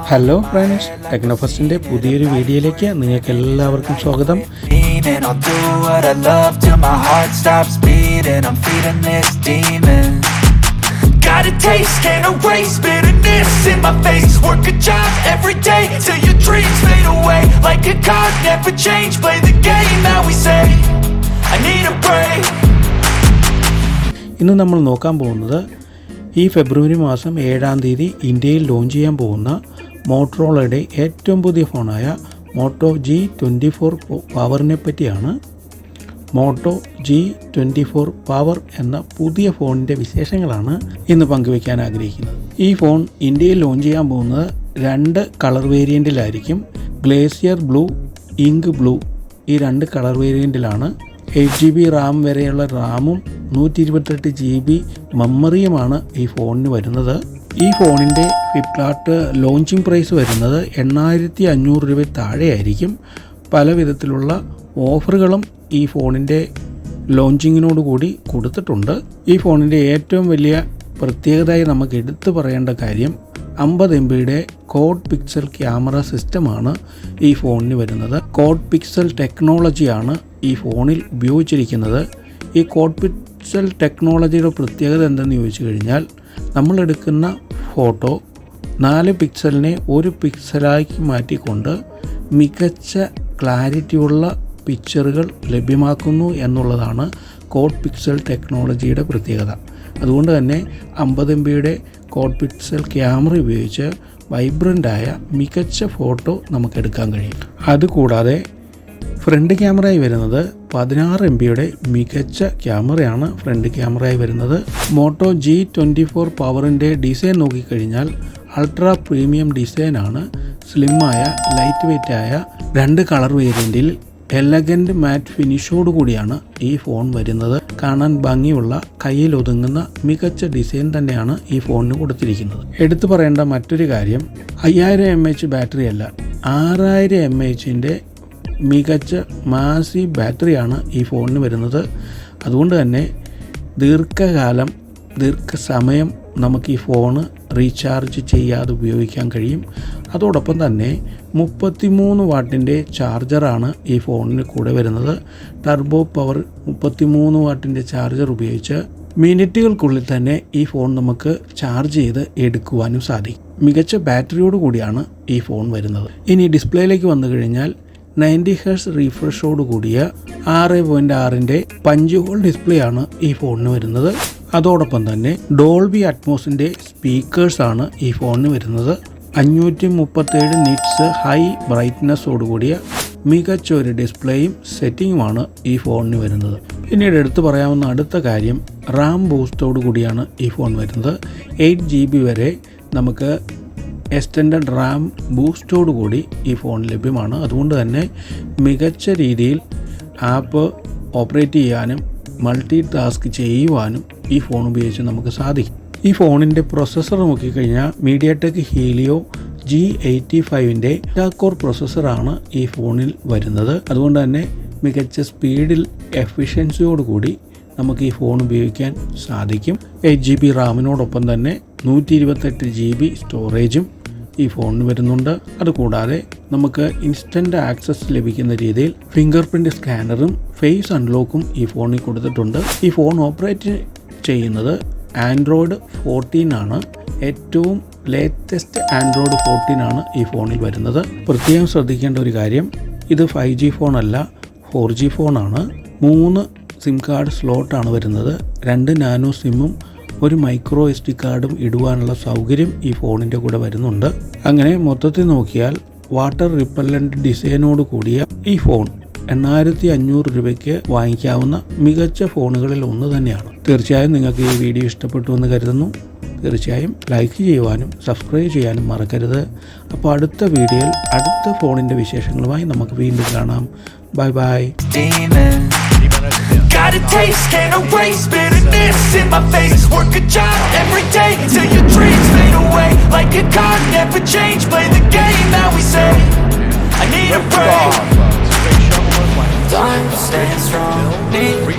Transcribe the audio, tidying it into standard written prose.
Hello friends, ടെക്നോഫസ്റ്റിൻ്റെ പുതിയൊരു വീഡിയോയിലേക്ക് നിങ്ങൾക്ക് എല്ലാവർക്കും സ്വാഗതം. Got a taste, can't erase bitterness in my face. Work a job every day till your dreams fade away. Like a card, never change, play the game that we say. I need a break. ഇന്ന് നമ്മൾ നോക്കാൻ പോകുന്നത് ഈ ഫെബ്രുവരി മാസം 7-ാം തീയതി ഇന്ത്യയിൽ launch ചെയ്യാൻ പോകുന്ന മോട്ടറോളയുടെ ഏറ്റവും പുതിയ ഫോണായ മോട്ടോ G24 പവറിനെ പറ്റിയാണ്. മോട്ടോ G24 പവർ എന്ന പുതിയ ഫോണിൻ്റെ വിശേഷങ്ങളാണ് ഇന്ന് പങ്കുവയ്ക്കാൻ ആഗ്രഹിക്കുന്നത്. ഈ ഫോൺ ഇന്ത്യയിൽ ലോഞ്ച് ചെയ്യാൻ പോകുന്നത് 2 കളർ വേരിയൻറ്റിലായിരിക്കും. ഗ്ലേസിയർ ബ്ലൂ, ഇങ്ക് ബ്ലൂ, ഈ 2 കളർ വേരിയൻറ്റിലാണ്. 8GB റാം വരെയുള്ള റാമും 128GB മെമ്മറിയുമാണ് ഈ ഫോണിന് വരുന്നത്. ഈ ഫോണിൻ്റെ ഫ്ലിപ്കാർട്ട് ലോഞ്ചിങ് പ്രൈസ് വരുന്നത് 8500 രൂപ താഴെയായിരിക്കും. പല വിധത്തിലുള്ള ഓഫറുകളും ഈ ഫോണിൻ്റെ ലോഞ്ചിങ്ങിനോട് കൂടി കൊടുത്തിട്ടുണ്ട്. ഈ ഫോണിൻ്റെ ഏറ്റവും വലിയ പ്രത്യേകതയായി നമുക്ക് എടുത്തു പറയേണ്ട കാര്യം 50 MBയുടെ കോഡ് പിക്സൽ ക്യാമറ സിസ്റ്റമാണ് ഈ ഫോണിന് വരുന്നത്. കോഡ് പിക്സൽ ടെക്നോളജിയാണ് ഈ ഫോണിൽ ഉപയോഗിച്ചിരിക്കുന്നത്. ഈ കോഡ് പിക്സൽ ടെക്നോളജിയുടെ പ്രത്യേകത എന്തെന്ന് ചോദിച്ചു കഴിഞ്ഞാൽ, നമ്മളെടുക്കുന്ന ഫോട്ടോ 4 പിക്സലിനെ 1 പിക്സലാക്കി മാറ്റിക്കൊണ്ട് മികച്ച ക്ലാരിറ്റിയുള്ള പിക്ചറുകൾ ലഭ്യമാക്കുന്നു എന്നുള്ളതാണ് കോഡ് പിക്സൽ ടെക്നോളജിയുടെ പ്രത്യേകത. അതുകൊണ്ട് തന്നെ 50 MBയുടെ കോഡ് പിക്സൽ ക്യാമറ ഉപയോഗിച്ച് വൈബ്രൻ്റായ മികച്ച ഫോട്ടോ നമുക്കെടുക്കാൻ കഴിയും. അതുകൂടാതെ ഫ്രണ്ട് ക്യാമറയായി വരുന്നത് 16 MBയുടെ മികച്ച ക്യാമറയാണ് ഫ്രണ്ട് ക്യാമറയായി വരുന്നത്. മോട്ടോ G24 പവറിൻ്റെ ഡിസൈൻ നോക്കിക്കഴിഞ്ഞാൽ അൾട്രാ പ്രീമിയം ഡിസൈനാണ്. സ്ലിമ്മായ ലൈറ്റ് വെയ്റ്റായ 2 കളർ വേരിയൻറ്റിൽ എലഗൻ്റ് മാറ്റ് ഫിനിഷോട് കൂടിയാണ് ഈ ഫോൺ വരുന്നത്. കാണാൻ ഭംഗിയുള്ള, കയ്യിൽ ഒതുങ്ങുന്ന മികച്ച ഡിസൈൻ തന്നെയാണ് ഈ ഫോണിന് കൊടുത്തിരിക്കുന്നത്. എടുത്തു പറയേണ്ട മറ്റൊരു കാര്യം, 5000 mAh ബാറ്ററി അല്ല, 6000 mAhൻ്റെ മികച്ച മാസീവ് ബാറ്ററിയാണ് ഈ ഫോണിന് വരുന്നത്. അതുകൊണ്ട് തന്നെ ദീർഘസമയം നമുക്ക് ഈ ഫോണ് റീചാർജ് ചെയ്യാതെ ഉപയോഗിക്കാൻ കഴിയും. അതോടൊപ്പം തന്നെ 33 വാട്ടിൻ്റെ ചാർജറാണ് ഈ ഫോണിന് കൂടെ വരുന്നത്. ടർബോ പവർ 33 വാട്ടിൻ്റെ ചാർജർ ഉപയോഗിച്ച് മിനിറ്റുകൾക്കുള്ളിൽ തന്നെ ഈ ഫോൺ നമുക്ക് ചാർജ് ചെയ്ത് എടുക്കുവാനും സാധിക്കും. മികച്ച ബാറ്ററിയോട് കൂടിയാണ് ഈ ഫോൺ വരുന്നത്. ഇനി ഡിസ്പ്ലേയിലേക്ക് വന്നു കഴിഞ്ഞാൽ 90 Hz റീഫ്രഷോട് കൂടിയ 6.6-ൻ്റെ പഞ്ച് ഹോൾ ഡിസ്പ്ലേ ആണ് ഈ ഫോണിന് വരുന്നത്. അതോടൊപ്പം തന്നെ ഡോൾബി അറ്റ്മോസിൻ്റെ സ്പീക്കേഴ്സാണ് ഈ ഫോണിന് വരുന്നത്. 537 നിറ്റ്സ് ഹൈ ബ്രൈറ്റ്നസ്സോട് കൂടിയ മികച്ച ഒരു ഡിസ്പ്ലേയും സെറ്റിങ്ങുമാണ് ഈ ഫോണിന് വരുന്നത്. പിന്നീട് എടുത്തു പറയാവുന്ന അടുത്ത കാര്യം, റാം ബൂസ്റ്റോട് കൂടിയാണ് ഈ ഫോൺ വരുന്നത്. 8GB വരെ നമുക്ക് എക്സ്റ്റൻഡഡ് റാം ബൂസ്റ്റോട് കൂടി ഈ ഫോൺ ലഭ്യമാണ്. അതുകൊണ്ട് തന്നെ മികച്ച രീതിയിൽ ആപ്പ് ഓപ്പറേറ്റ് ചെയ്യാനും മൾട്ടി ടാസ്ക് ചെയ്യുവാനും ഈ ഫോൺ ഉപയോഗിച്ച് നമുക്ക് സാധിക്കും. ഈ ഫോണിൻ്റെ പ്രൊസസ്സർ നോക്കിക്കഴിഞ്ഞാൽ മീഡിയാടെക് ഹീലിയോ G85ൻ്റെ കോർ പ്രൊസസ്സറാണ് ഈ ഫോണിൽ വരുന്നത്. അതുകൊണ്ട് തന്നെ മികച്ച സ്പീഡിൽ എഫിഷ്യൻസിയോടുകൂടി നമുക്ക് ഈ ഫോൺ ഉപയോഗിക്കാൻ സാധിക്കും. 8GB റാമിനോടൊപ്പം തന്നെ 128GB സ്റ്റോറേജും ഈ ഫോണിന് വരുന്നുണ്ട്. അതുകൂടാതെ നമുക്ക് ഇൻസ്റ്റൻ്റ് ആക്സസ് ലഭിക്കുന്ന രീതിയിൽ ഫിംഗർ പ്രിൻ്റ് സ്കാനറും ഫേസ് അൺലോക്കും ഈ ഫോണിൽ കൊടുത്തിട്ടുണ്ട്. ഈ ഫോൺ ഓപ്പറേറ്റ് ചെയ്യുന്നത് ആൻഡ്രോയിഡ് 14 ആണ്. ഏറ്റവും ലേറ്റസ്റ്റ് ആൻഡ്രോയിഡ് 14 ആണ് ഈ ഫോണിൽ വരുന്നത്. പ്രത്യേകം ശ്രദ്ധിക്കേണ്ട ഒരു കാര്യം, ഇത് 5G ഫോണല്ല, 4G ഫോണാണ്. 3 സിം കാർഡ് സ്ലോട്ടാണ് വരുന്നത്. 2 നാനോ സിമ്മും 1 മൈക്രോ SD കാർഡും ഇടുവാനുള്ള സൗകര്യം ഈ ഫോണിൻ്റെ കൂടെ വരുന്നുണ്ട്. അങ്ങനെ മൊത്തത്തിൽ നോക്കിയാൽ വാട്ടർ റിപ്പല്ലൻ്റ് ഡിസൈനോട് കൂടിയ ഈ ഫോൺ 8500 രൂപയ്ക്ക് വാങ്ങിക്കാവുന്ന മികച്ച ഫോണുകളിൽ ഒന്ന് തന്നെയാണ്. തീർച്ചയായും നിങ്ങൾക്ക് ഈ വീഡിയോ ഇഷ്ടപ്പെട്ടു എന്ന് കരുതുന്നു. തീർച്ചയായും ലൈക്ക് ചെയ്യുവാനും സബ്സ്ക്രൈബ് ചെയ്യാനും മറക്കരുത്. അപ്പോൾ അടുത്ത വീഡിയോയിൽ അടുത്ത ഫോണിൻ്റെ വിശേഷങ്ങളുമായി നമുക്ക് വീണ്ടും കാണാം. Bye bye. Got a taste, can't erase bitterness in my face. Work a job every day till your dreams fade away. Like a card, never change, play the game that we say. I need a break. Time to stay strong, need to